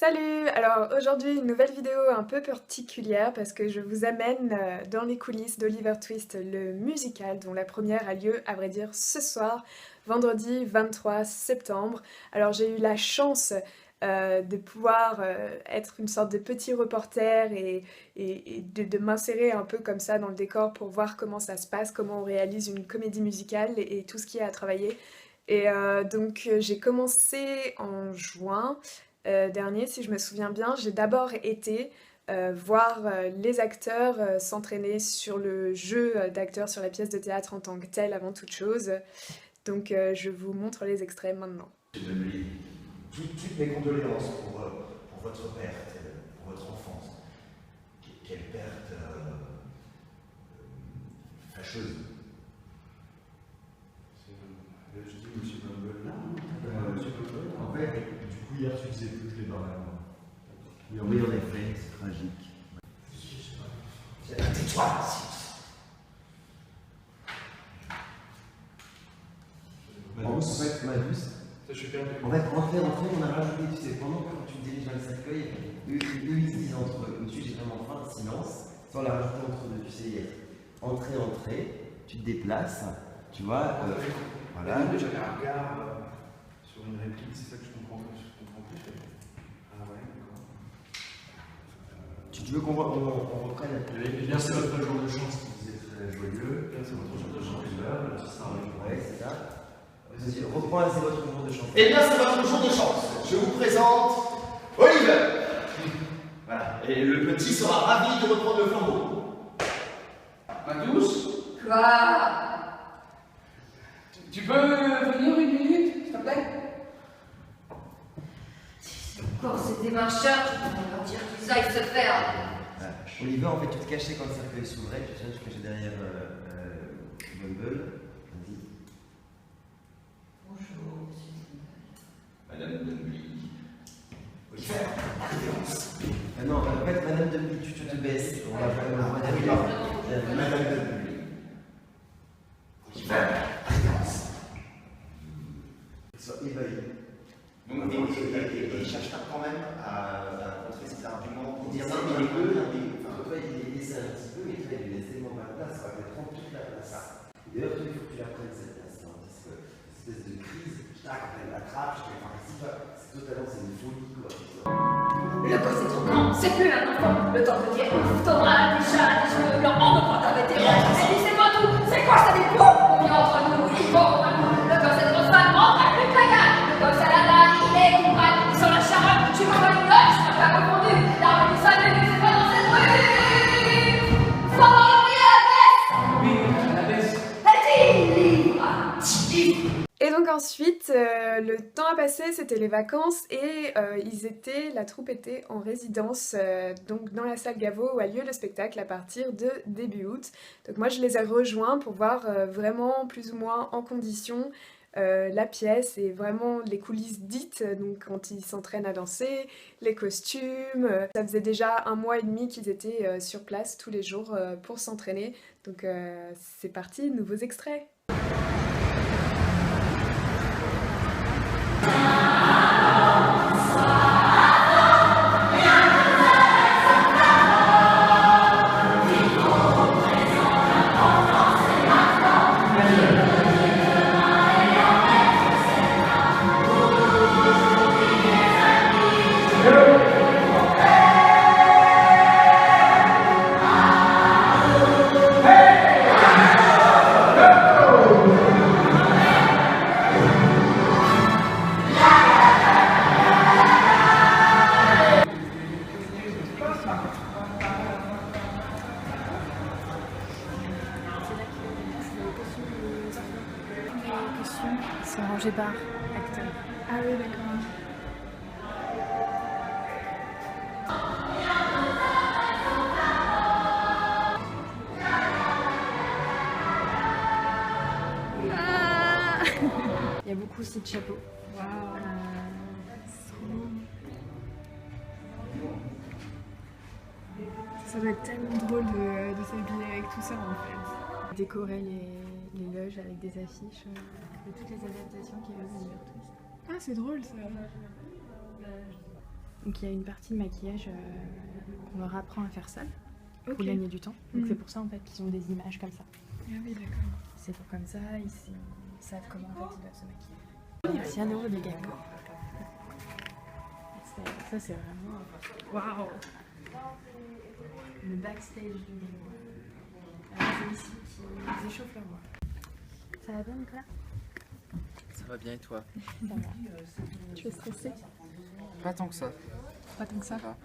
Salut! Alors aujourd'hui une nouvelle vidéo un peu particulière parce que je vous amène dans les coulisses d'Oliver Twist, le musical dont la première a lieu à vrai dire ce soir, vendredi 23 septembre. Alors j'ai eu la chance de pouvoir être une sorte de petit reporter et de m'insérer un peu comme ça dans le décor pour voir comment ça se passe, comment on réalise une comédie musicale et tout ce qu'il y a à travailler. Et donc j'ai commencé en juin dernier, si je me souviens bien. J'ai d'abord été voir les acteurs s'entraîner sur le jeu d'acteurs sur la pièce de théâtre en tant que telle avant toute chose. Donc je vous montre les extraits maintenant. Toutes mes condoléances pour votre perte, pour votre enfance. Quelle perte fâcheuse. Je dis Monsieur Bumble là. Monsieur Bumble, en fait, du coup, hier, tu faisais toutes les barres. Oui, en effet, c'est tragique. Tais-toi, en fait, ma douce. Ça, je suis perdu. En fait, entrez, on a rajouté, tu sais, pendant que tu te diriges vers le cercueil, eux, ils se disent entre eux, au-dessus, j'ai vraiment faim, silence. Ça, on l'a rajouté entre deux, tu sais, entrée, tu te déplaces, tu vois. Voilà. J'avais un regard sur une réplique, c'est ça que je comprends plus. Ah ouais, d'accord. Tu veux qu'on reprenne? Eh bien, c'est votre jour de chance qui disait très joyeux. Bien, c'est votre jour de chance. Ouais, c'est ça. Vas-y, reprends, c'est votre jour de chance. Eh bien, c'est votre jour de chance. Je vous présente Oliver. Voilà. Et le petit sera ravi de reprendre le flambeau. Ma douce, Quoi? tu peux venir une minute, s'il te plaît? Encore ces démarcheurs, on va leur dire qu'ils aillent se faire. Oliver, en fait, tu te cachais quand le cercueil s'ouvrait, tu te cachais derrière Bumble. Vas-y. Bonjour, monsieur. Madame Dunby. Oliver, Ah non, en fait, Madame Demi, tu te baisses. On va faire Madame Dunby. Oliver, Ils sont ébahis. donc, et il cherche quand même à contrer ses arguments pour dire ça, non, mais il est peu, Toi, il les laisse un petit peu, mais toi, il lui laisse tellement pas de place, ça va prendre toute la place. D'ailleurs, toi, il faut que tu la prennes cette place-là, parce que cette espèce de crise, quand elle l'attrape, je te fais ici, c'est totalement, c'est une folie, quoi. Le gosse est trop grand, c'est plus un enfant. Le temps de dire, t'auras déjà des cheveux blancs, on veut pas ta vétéran. Et dis, c'est pas tout, c'est quoi ça des plombs? On vient entre nous, il faut qu'on a nous. Le gosse est trop fan, on a plus de la gagne. Le gosse à la dalle, il est coupable, il sent la charogne. Je suis comme une note, je suis pas confondu. L'arme du salut, c'est pas dans cette rue. Follow me à la baisse. Oui, à la baisse. Et donc ensuite, le temps a passé, c'était les vacances et la troupe était en résidence donc dans la salle Gaveau où a lieu le spectacle à partir de début août. Donc moi je les ai rejoints pour voir vraiment plus ou moins en condition la pièce et vraiment les coulisses dites, donc quand ils s'entraînent à danser, les costumes. Ça faisait déjà 1 mois et demi qu'ils étaient sur place tous les jours pour s'entraîner. Donc c'est parti, nouveaux extraits. C'est rangé par acteur. Ah oui, d'accord. Il y a beaucoup aussi de chapeaux. Waouh. Ça doit être tellement drôle de s'habiller avec tout ça en fait. Décorer les loges avec des affiches de toutes les adaptations qu'il y a eu dans Oliver Twist. Ah, c'est drôle ça. Donc il y a une partie de maquillage, on leur apprend à faire seul pour Ok. gagner du temps. Donc c'est pour ça en fait qu'ils ont des images comme ça. Ah oui, d'accord. C'est pour comme ça, ils savent comment en fait ils doivent se maquiller. Merci à nouveau les gars. Ça c'est vraiment... Waouh! Le backstage du game. C'est ici qu'ils échauffent leur voix. Ça va bien Nicolas? Ça va bien et toi? Ça va. Tu es stressé? Pas tant que ça. Pas tant que ça. Ça va.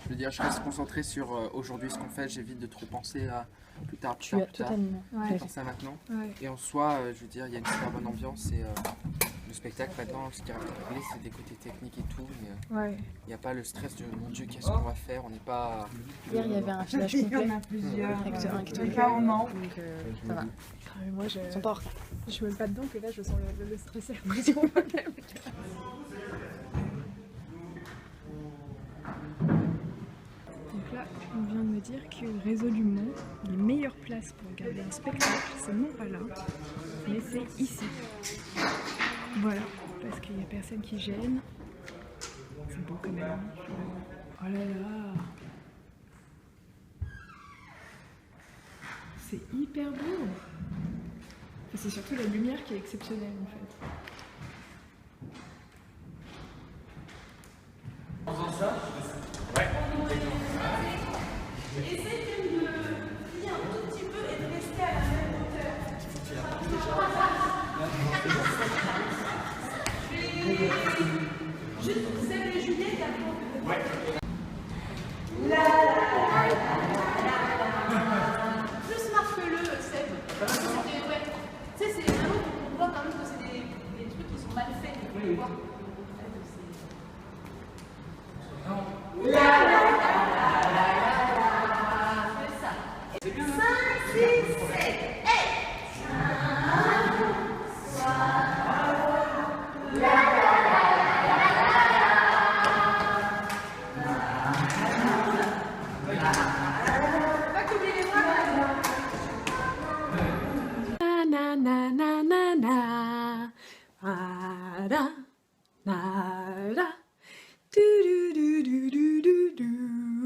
Je veux dire, je reste concentré sur aujourd'hui ce qu'on fait, j'évite de trop penser à plus tard, plus Tu tard, as plus tard. totalement. Je pense à maintenant. Ouais. Et en soi, je veux dire, il y a une super bonne ambiance et le spectacle maintenant, ce qui est particulier, c'est des côtés techniques et tout, mais Ouais. il n'y a pas le stress de mon Dieu, qu'est-ce qu'on va faire? On n'est pas. Hier il y avait un filage complet. plusieurs. Acteur, acteur. Carrément. Donc ça va. Moi, je Ils sont pas en retard. suis même pas dedans que là, je sens le stress et la pression. Donc là, on vient de me dire que résolument, les meilleures places pour regarder un spectacle, c'est non pas là, mais c'est ici. Voilà, parce qu'il n'y a personne qui gêne. C'est beau quand même. Oh là là! C'est hyper beau! Et c'est surtout la lumière qui est exceptionnelle en fait. Plus marque-le, Seb. Tu sais, c'est vraiment qu'on voit quand même que c'est des trucs qui sont mal faits. Tu vois. Na na na na na. Ah, da, na, da. Du, du, du, du, du, du, du.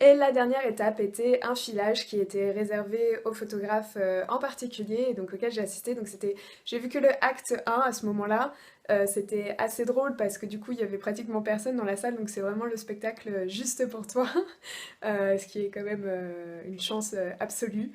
Et la dernière étape était un filage qui était réservé aux photographes en particulier, et donc auquel j'ai assisté. Donc j'ai vu que le acte 1 à ce moment-là. C'était assez drôle parce que du coup il y avait pratiquement personne dans la salle, donc c'est vraiment le spectacle juste pour toi, ce qui est quand même une chance absolue.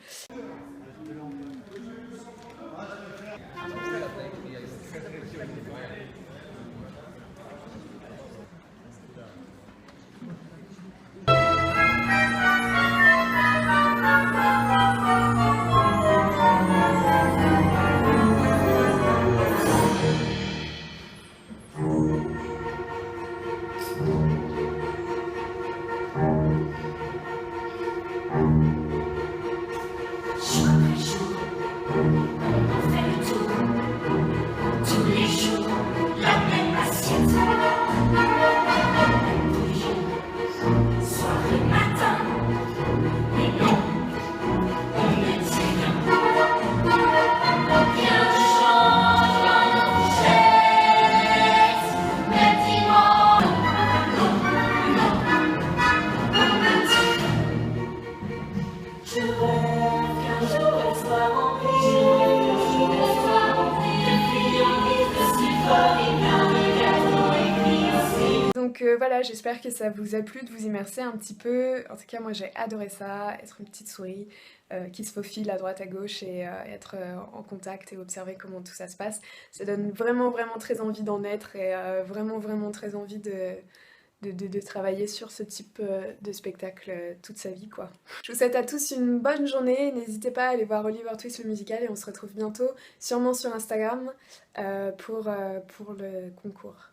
Donc voilà, j'espère que ça vous a plu de vous immerser un petit peu. En tout cas, moi j'ai adoré ça, être une petite souris qui se faufile à droite à gauche et être en contact et observer comment tout ça se passe. Ça donne vraiment très envie d'en être et vraiment très envie de travailler sur ce type de spectacle toute sa vie, quoi. Je vous souhaite à tous une bonne journée, n'hésitez pas à aller voir Oliver Twist le musical et on se retrouve bientôt, sûrement sur Instagram, pour le concours.